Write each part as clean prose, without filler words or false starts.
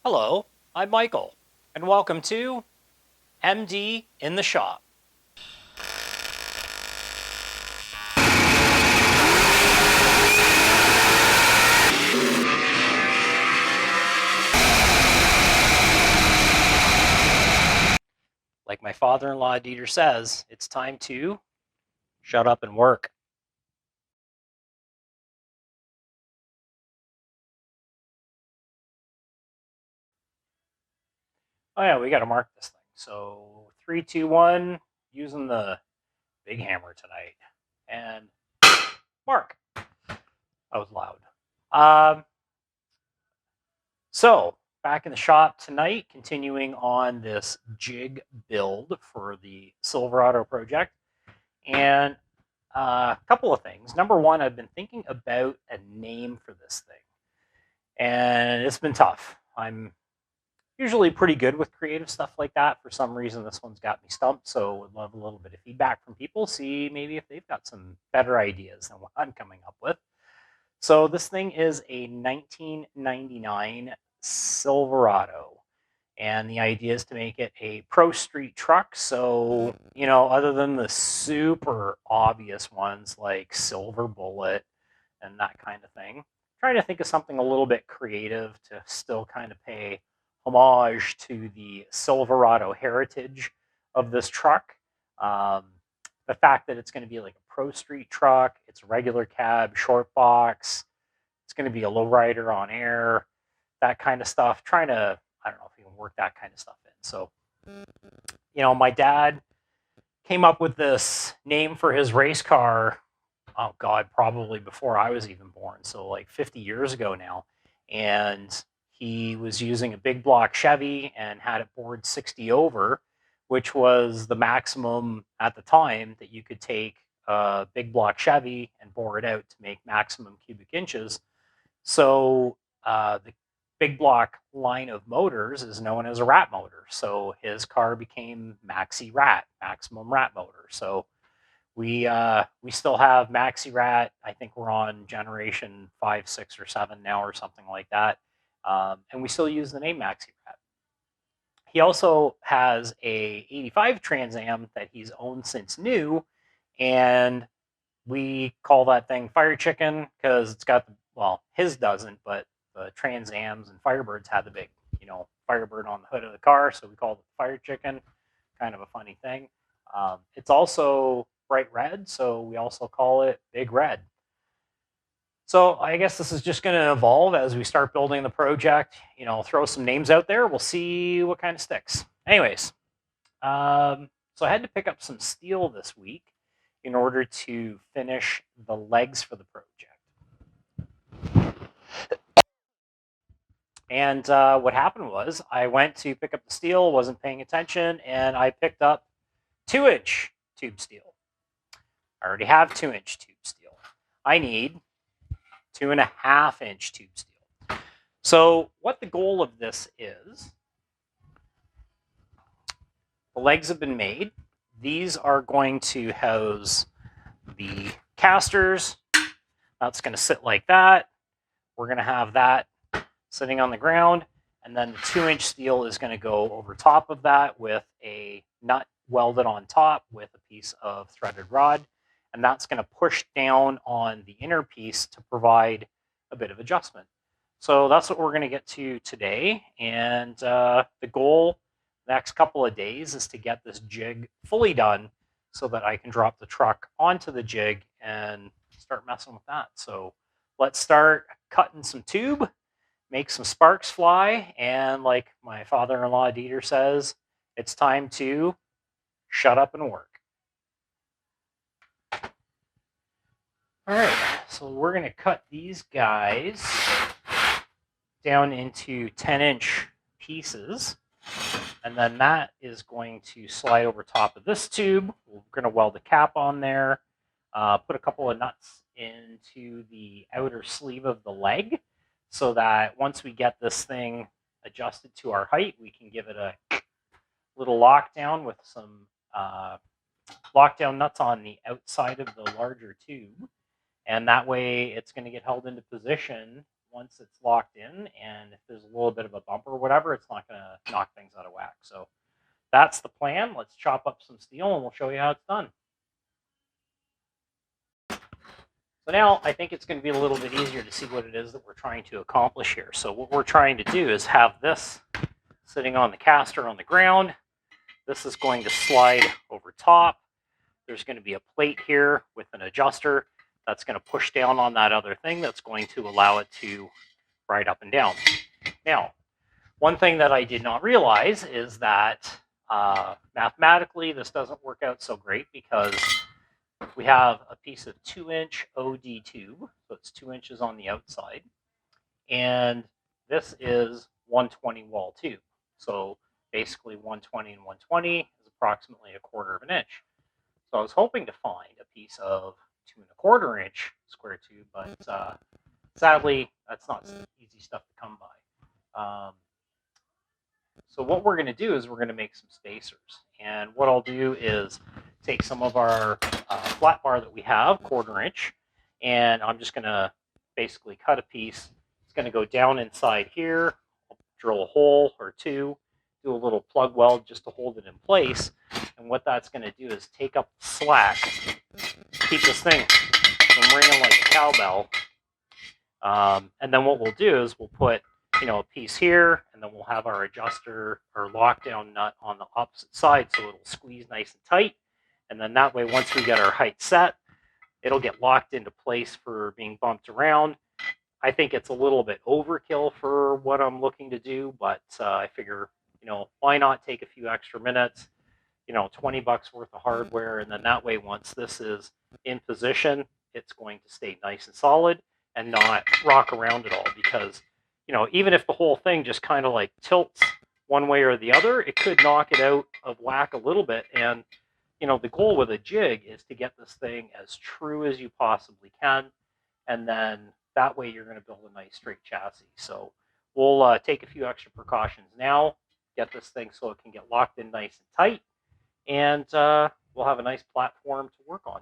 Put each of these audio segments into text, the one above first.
Hello, I'm Michael, and welcome to MD in the Shop. Like my father-in-law Dieter says, it's time to shut up and work. Oh yeah, we got to mark this thing. So 3, 2, 1, using the big hammer tonight, and mark. That was loud. So back in the shop tonight, continuing on this Jig Build for the Silverado project, and a couple of things. Number one, I've been thinking about a name for this thing, and it's been tough. I'm usually pretty good with creative stuff like that. For some reason, this one's got me stumped. So, would love a little bit of feedback from people. See maybe if they've got some better ideas than what I'm coming up with. So, this thing is a 1999 Silverado. And the idea is to make it a pro street truck. So, other than the super obvious ones like Silver Bullet and that kind of thing, trying to think of something a little bit creative to still kind of pay homage to the Silverado heritage of this truck. Um, the fact that it's going to be like a pro street truck, it's a regular cab, short box, it's going to be a lowrider on air, that kind of stuff. Trying to, I don't know if you can work that kind of stuff in. So, my dad came up with this name for his race car. Oh God, probably before I was even born. So like 50 years ago now. And he was using a big block Chevy and had it bored 60 over, which was the maximum at the time that you could take a big block Chevy and bore it out to make maximum cubic inches. So the big block line of motors is known as a rat motor. So his car became Maxi Rat, maximum rat motor. So we still have Maxi Rat. I think we're on generation 5, 6, or 7 now, or something like that. And we still use the name Maxi Rat. He also has a 85 Trans Am that he's owned since new, and we call that thing Fire Chicken because it's got his doesn't, but the Trans Ams and Firebirds had the big, Firebird on the hood of the car, so we called it Fire Chicken. Kind of a funny thing. It's also bright red, so we also call it Big Red. So I guess this is just going to evolve as we start building the project. Throw some names out there. We'll see what kind of sticks. Anyways, so I had to pick up some steel this week in order to finish the legs for the project. And what happened was I went to pick up the steel, wasn't paying attention, and I picked up 2-inch tube steel. I already have 2-inch tube steel. I need 2.5-inch tube steel. So what the goal of this is, the legs have been made. These are going to house the casters. That's going to sit like that. We're going to have that sitting on the ground, and then the 2-inch steel is going to go over top of that with a nut welded on top with a piece of threaded rod, and that's going to push down on the inner piece to provide a bit of adjustment. So that's what we're going to get to today, and the goal the next couple of days is to get this jig fully done so that I can drop the truck onto the jig and start messing with that. So let's start cutting some tube, make some sparks fly, and like my father-in-law Dieter says, it's time to shut up and work. All right, so we're going to cut these guys down into 10-inch pieces, and then that is going to slide over top of this tube. We're going to weld a cap on there, put a couple of nuts into the outer sleeve of the leg so that once we get this thing adjusted to our height, we can give it a little lockdown with some lockdown nuts on the outside of the larger tube. And that way it's going to get held into position once it's locked in, and if there's a little bit of a bump or whatever, it's not going to knock things out of whack. So that's the plan. Let's chop up some steel and we'll show you how it's done. So now I think it's going to be a little bit easier to see what it is that we're trying to accomplish here. So what we're trying to do is have this sitting on the caster on the ground. This is going to slide over top. There's going to be a plate here with an adjuster that's going to push down on that other thing that's going to allow it to ride up and down. Now, one thing that I did not realize is that mathematically this doesn't work out so great, because we have a piece of 2-inch OD tube, so it's 2 inches on the outside, and this is 120 wall tube. So basically 120 and 120 is approximately 1/4 of an inch. So I was hoping to find a piece of 2 1/4 inch square tube, but sadly that's not easy stuff to come by. So what we're going to do is we're going to make some spacers. And what I'll do is take some of our flat bar that we have, 1/4 inch, and I'm just going to basically cut a piece. It's going to go down inside here. I'll drill a hole or two, do a little plug weld just to hold it in place. And what that's going to do is take up the slack, keep this thing from ringing like a cowbell. And then what we'll do is we'll put a piece here, and then we'll have our adjuster or lockdown nut on the opposite side, so it'll squeeze nice and tight. And then that way, once we get our height set, it'll get locked into place for being bumped around. I think it's a little bit overkill for what I'm looking to do, but I figure, why not take a few extra minutes, $20 worth of hardware, and then that way, once this is in position, it's going to stay nice and solid and not rock around at all, because even if the whole thing just kind of like tilts one way or the other, it could knock it out of whack a little bit. And, the goal with a jig is to get this thing as true as you possibly can. And then that way you're going to build a nice straight chassis. So we'll take a few extra precautions now, get this thing so it can get locked in nice and tight. And we'll have a nice platform to work on.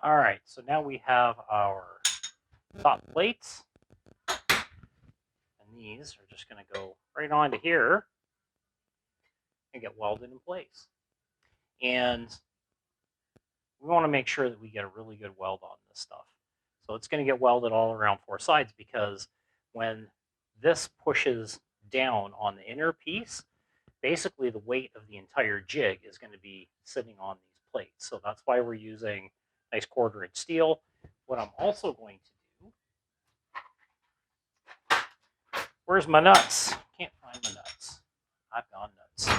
All right, so now we have our top plates, and these are just going to go right onto here and get welded in place. And we want to make sure that we get a really good weld on this stuff. So it's going to get welded all around 4 sides, because when this pushes down on the inner piece, basically the weight of the entire jig is going to be sitting on these plates. So that's why we're using nice 1/4 inch steel. What I'm also going to do, where's my nuts? Can't find my nuts. I've gone nuts.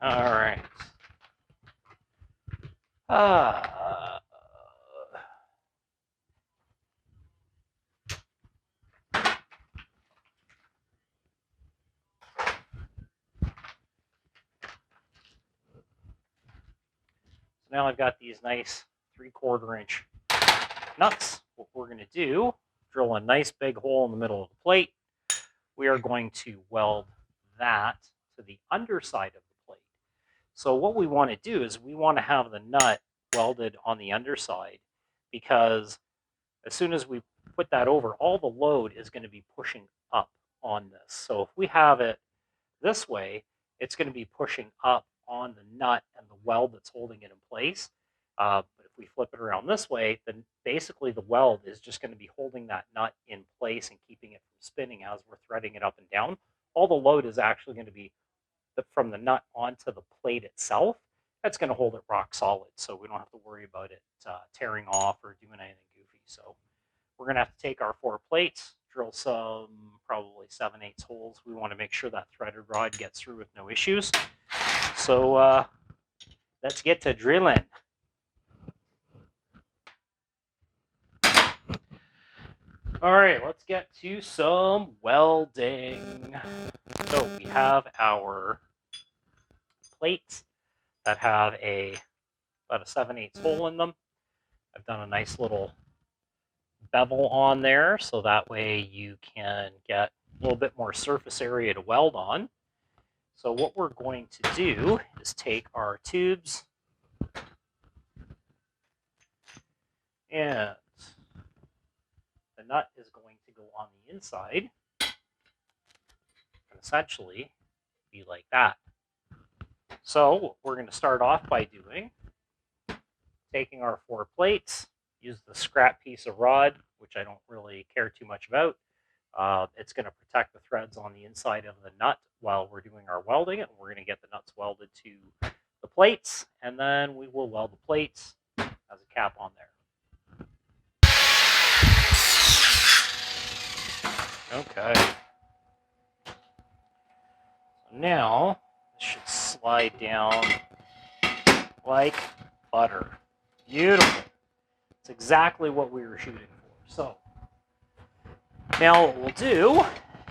All right. So now I've got these nice 3/4 inch nuts. What we're going to do, drill a nice big hole in the middle of the plate. We are going to weld that to the underside of the plate. So what we want to do is we want to have the nut welded on the underside, because as soon as we put that over, all the load is going to be pushing up on this. So if we have it this way, it's going to be pushing up on the nut and the weld that's holding it in place. But if we flip it around this way, then basically the weld is just going to be holding that nut in place and keeping it from spinning as we're threading it up and down. All the load is actually going to be from the nut onto the plate itself. That's going to hold it rock solid, so we don't have to worry about it tearing off or doing anything goofy. So we're going to have to take our 4 plates, drill some probably 7/8 holes. We want to make sure that threaded rod gets through with no issues. So let's get to drilling. All right, let's get to some welding. So we have our plates that have about a 7/8 hole in them. I've done a nice little bevel on there, so that way you can get a little bit more surface area to weld on. So what we're going to do is take our tubes and the nut is going to go on the inside and essentially be like that. So what we're going to start off by doing, taking our 4 plates, use the scrap piece of rod, which I don't really care too much about. It's going to protect the threads on the inside of the nut while we're doing our welding, and we're going to get the nuts welded to the plates, and then we will weld the plates as a cap on there. Okay. So now this should slide down like butter. Beautiful. It's exactly what we were shooting for. So now what we'll do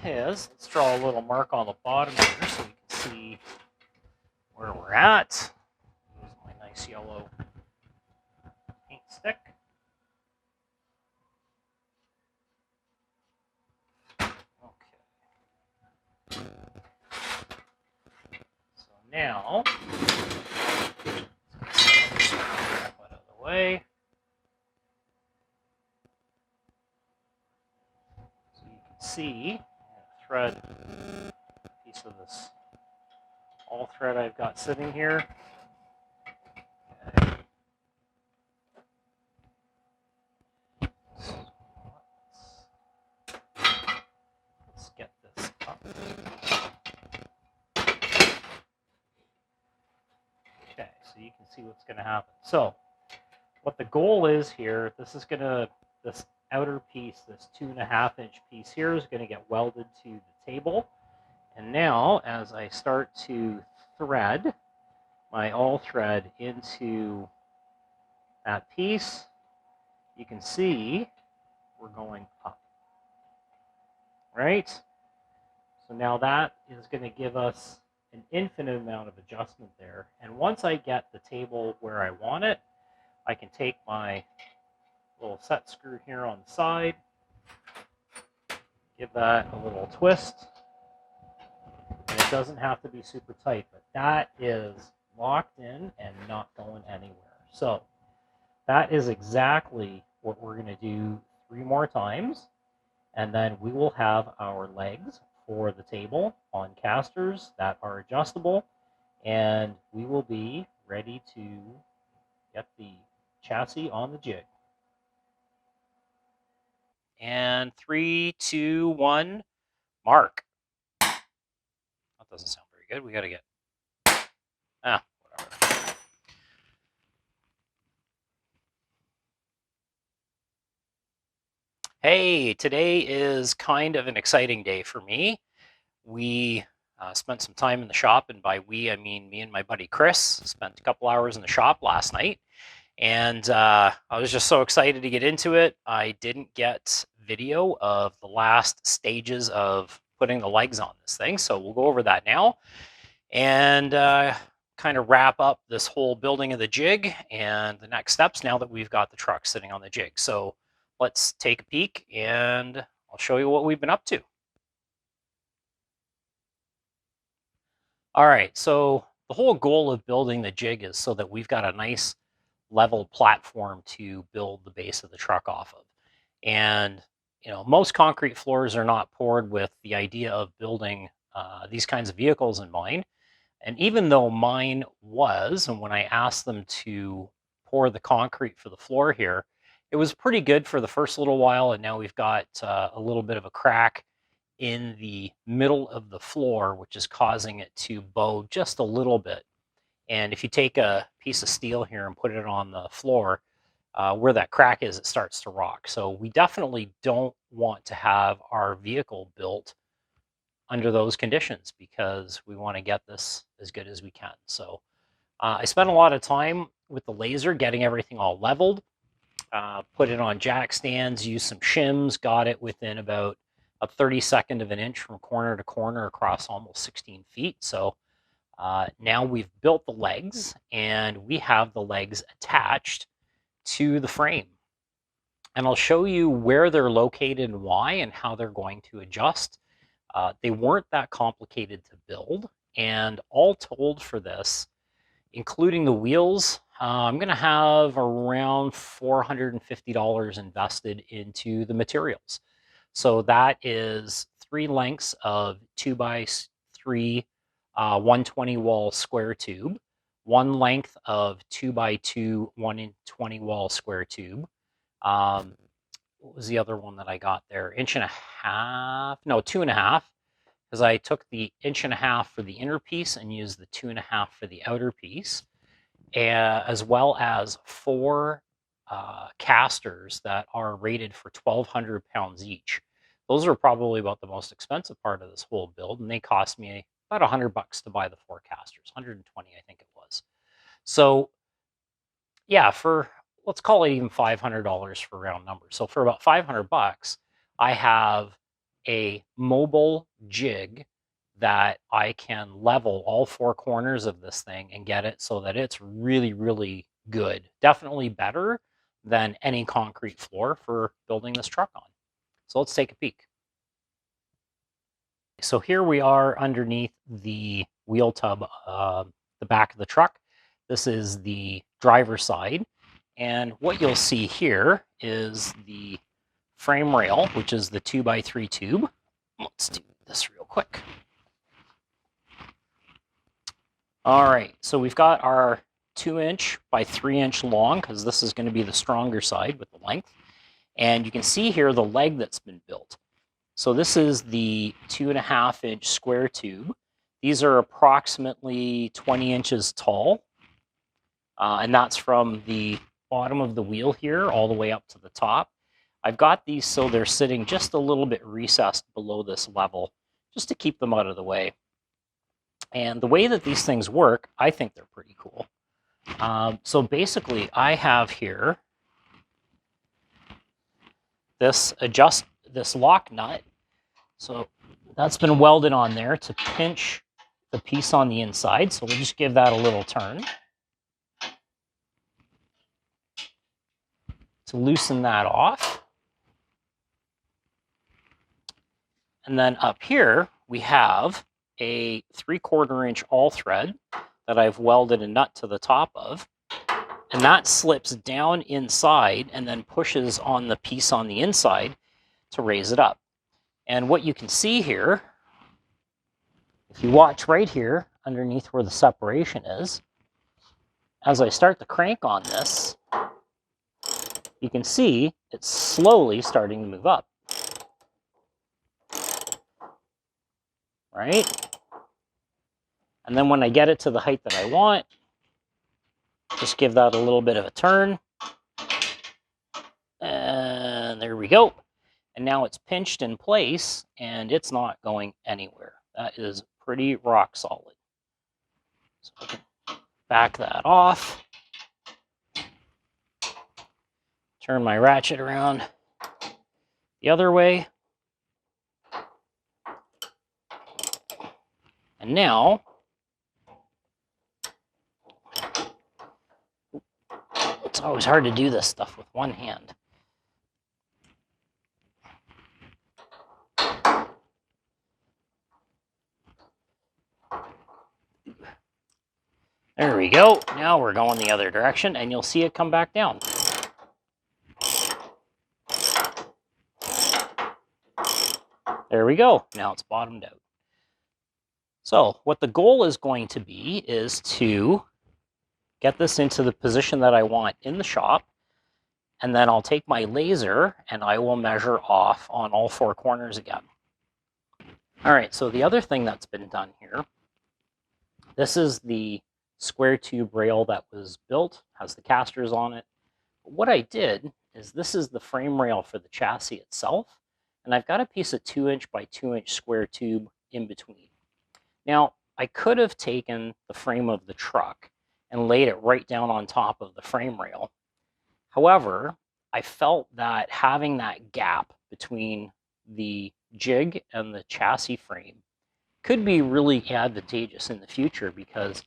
is let's draw a little mark on the bottom here so we can see where we're at. Use my nice yellow paint stick. Okay. So now, let's get some crap out of the way. So you can see, thread piece of this all thread I've got sitting here. Okay. So let's get this up. Okay, so you can see what's going to happen. So what the goal is here, this outer piece, this 2.5 inch piece here is going to get welded to the table. And now as I start to thread my all thread into that piece, you can see we're going up, right? So now that is going to give us an infinite amount of adjustment there. And once I get the table where I want it, I can take my little set screw here on the side, give that a little twist, and it doesn't have to be super tight, but that is locked in and not going anywhere. So that is exactly what we're going to do 3 more times, and then we will have our legs for the table on casters that are adjustable, and we will be ready to get the chassis on the jig. And 3, 2, 1, mark. That doesn't sound very good. We got to get, whatever. Hey, today is kind of an exciting day for me. We Spent some time in the shop, and by we, I mean me and my buddy Chris. Spent a couple hours in the shop last night, and I was just so excited to get into it. I didn't get video of the last stages of putting the legs on this thing, so we'll go over that now and kind of wrap up this whole building of the jig and the next steps now that we've got the truck sitting on the jig. So let's take a peek and I'll show you what we've been up to. All right, so the whole goal of building the jig is so that we've got a nice level platform to build the base of the truck off of. And most concrete floors are not poured with the idea of building these kinds of vehicles in mind. And even though mine was, and when I asked them to pour the concrete for the floor here, it was pretty good for the first little while, and now we've got a little bit of a crack in the middle of the floor, which is causing it to bow just a little bit. And if you take a piece of steel here and put it on the floor, where that crack is, it starts to rock. So we definitely don't want to have our vehicle built under those conditions because we want to get this as good as we can. So I spent a lot of time with the laser getting everything all leveled, put it on jack stands, used some shims, got it within about a 32nd of an inch from corner to corner across almost 16 feet. So now we've built the legs and we have the legs attached to the frame. And I'll show you where they're located and why and how they're going to adjust. They weren't that complicated to build, and all told for this, including the wheels, I'm going to have around $450 invested into the materials. So that is 3 lengths of 2x3 120 wall square tube, 1 length of 2x2 120 wall square tube. What was the other one that I got there? 1.5 inches, no, 2.5, because I took the 1.5 inches for the inner piece and used the 2.5 for the outer piece, as well as 4 casters that are rated for 1,200 pounds each. Those are probably about the most expensive part of this whole build, and they cost me about $100 to buy the 4 casters, 120 I think it was. So yeah, for, let's call it even $500 for round numbers. So for about $500, I have a mobile jig that I can level all 4 corners of this thing and get it so that it's really, really good. Definitely better than any concrete floor for building this truck on. So let's take a peek. So here we are underneath the wheel tub, the back of the truck. This is the driver's side. And what you'll see here is the frame rail, which is the 2x3 tube. Let's do this real quick. All right, so we've got our 2-inch by 3-inch long, because this is going to be the stronger side with the length. And you can see here the leg that's been built. So this is the 2.5-inch square tube. These are approximately 20 inches tall. And that's from the bottom of the wheel here all the way up to the top. I've got these so they're sitting just a little bit recessed below this level, just to keep them out of the way. And the way that these things work, I think they're pretty cool. So basically, I have here this lock nut. So that's been welded on there to pinch the piece on the inside. So we'll just give that a little turn to loosen that off. And then up here, we have a 3/4 inch all thread that I've welded a nut to the top of. And that slips down inside and then pushes on the piece on the inside to raise it up. And what you can see here, if you watch right here underneath where the separation is, as I start the crank on this, you can see it's slowly starting to move up. Right? And then when I get it to the height that I want, just give that a little bit of a turn. And there we go. And now it's pinched in place and it's not going anywhere. That is pretty rock solid. So I can back that off. Turn my ratchet around the other way. And now, it's always hard to do this stuff with one hand. There we go. Now we're going the other direction, and you'll see it come back down. There we go. Now it's bottomed out. So what the goal is going to be is to get this into the position that I want in the shop, and then I'll take my laser and I will measure off on all four corners again. All right, so the other thing that's been done here, this is the square tube rail that was built, has the casters on it. What I did is this is the frame rail for the chassis itself, and I've got a piece of 2" by 2" square tube in between. Now, I could have taken the frame of the truck and laid it right down on top of the frame rail. However, I felt that having that gap between the jig and the chassis frame could be really advantageous in the future because,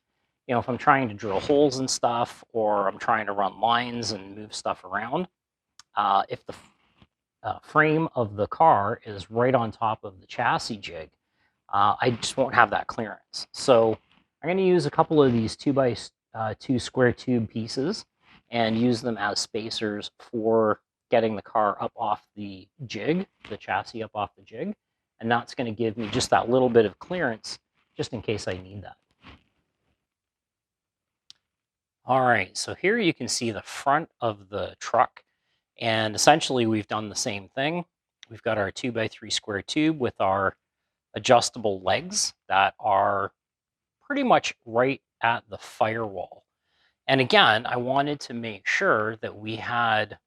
you know, if I'm trying to drill holes and stuff, or I'm trying to run lines and move stuff around, if the frame of the car is right on top of the chassis jig, I just won't have that clearance. So I'm going to use a couple of these 2 by 2 square tube pieces and use them as spacers for getting the car up off the jig, the chassis up off the jig. And that's going to give me just that little bit of clearance just in case I need that. All right, so here you can see the front of the truck. And essentially we've done the same thing. We've got our 2 by 3 square tube with our adjustable legs that are pretty much right at the firewall. And again, I wanted to make sure that we had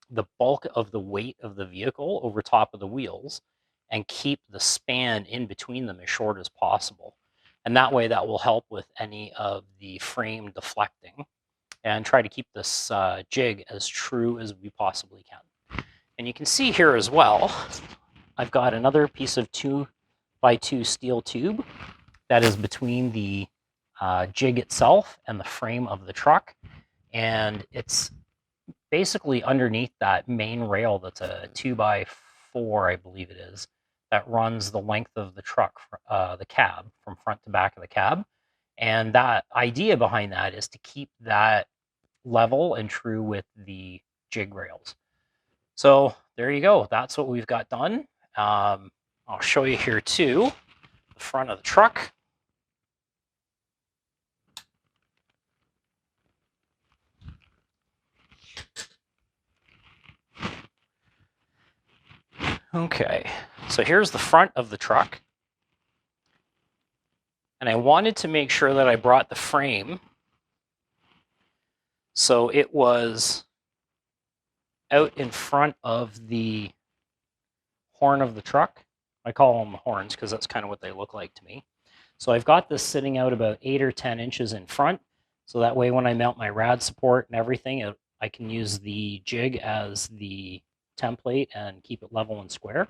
the bulk of the weight of the vehicle over top of the wheels and keep the span in between them as short as possible. And that way that will help with any of the frame deflecting and try to keep this jig as true as we possibly can. And you can see here as well, I've got another piece of 2 by 2 steel tube that is between the jig itself and the frame of the truck. And it's basically underneath that main rail that's a 2 by 4, I believe it is, that runs the length of the truck, the cab, from front to back of the cab. And that idea behind that is to keep that level and true with the jig rails. So there you go. That's what we've got done. I'll show you here too, the front of the truck. Okay, so here's the front of the truck. And I wanted to make sure that I brought the frame so it was out in front of the horn of the truck. I call them horns because that's kind of what they look like to me. So I've got this sitting out about 8 or 10 inches in front. So that way when I mount my rad support and everything, I can use the jig as the template and keep it level and square.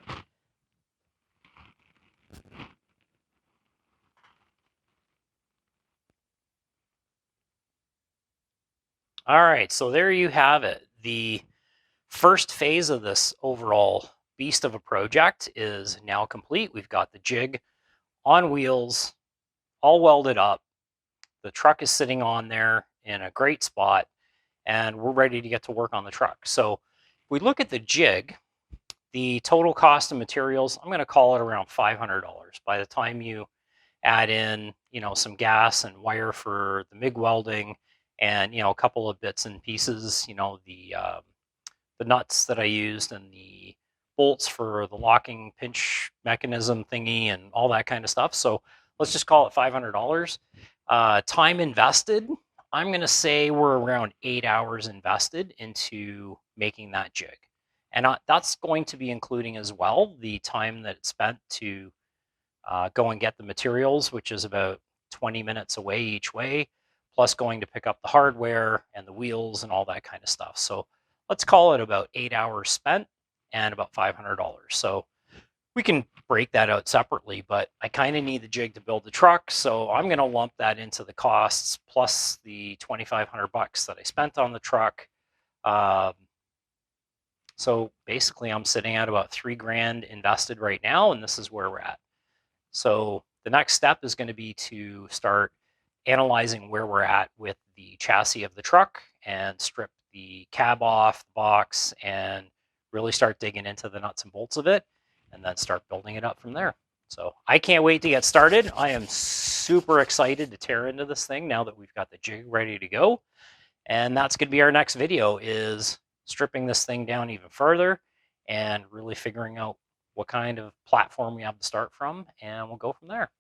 All right, so there you have it. The first phase of this overall beast of a project is now complete. We've got the jig on wheels, all welded up. The truck is sitting on there in a great spot, and we're ready to get to work on the truck. So if we look at the jig, the total cost of materials, I'm going to call it around $500. By the time you add in, you know, some gas and wire for the MIG welding, and, you know, a couple of bits and pieces, you know, the nuts that I used and the bolts for the locking pinch mechanism thingy and all that kind of stuff. So let's just call it $500. Time invested, I'm going to say we're around 8 hours invested into making that jig. And that's going to be including as well the time that it spent to go and get the materials, which is about 20 minutes away each way, plus going to pick up the hardware and the wheels and all that kind of stuff. So let's call it about 8 hours spent and about $500. So we can break that out separately, but I kind of need the jig to build the truck, so I'm going to lump that into the costs plus the 2,500 bucks that I spent on the truck. So basically, I'm sitting at about $3,000 invested right now, and this is where we're at. So the next step is going to be to start analyzing where we're at with the chassis of the truck and strip the cab off the box and really start digging into the nuts and bolts of it and then start building it up from there. So I can't wait to get started. I am super excited to tear into this thing now that we've got the jig ready to go. And that's going to be our next video, is stripping this thing down even further and really figuring out what kind of platform we have to start from, and we'll go from there.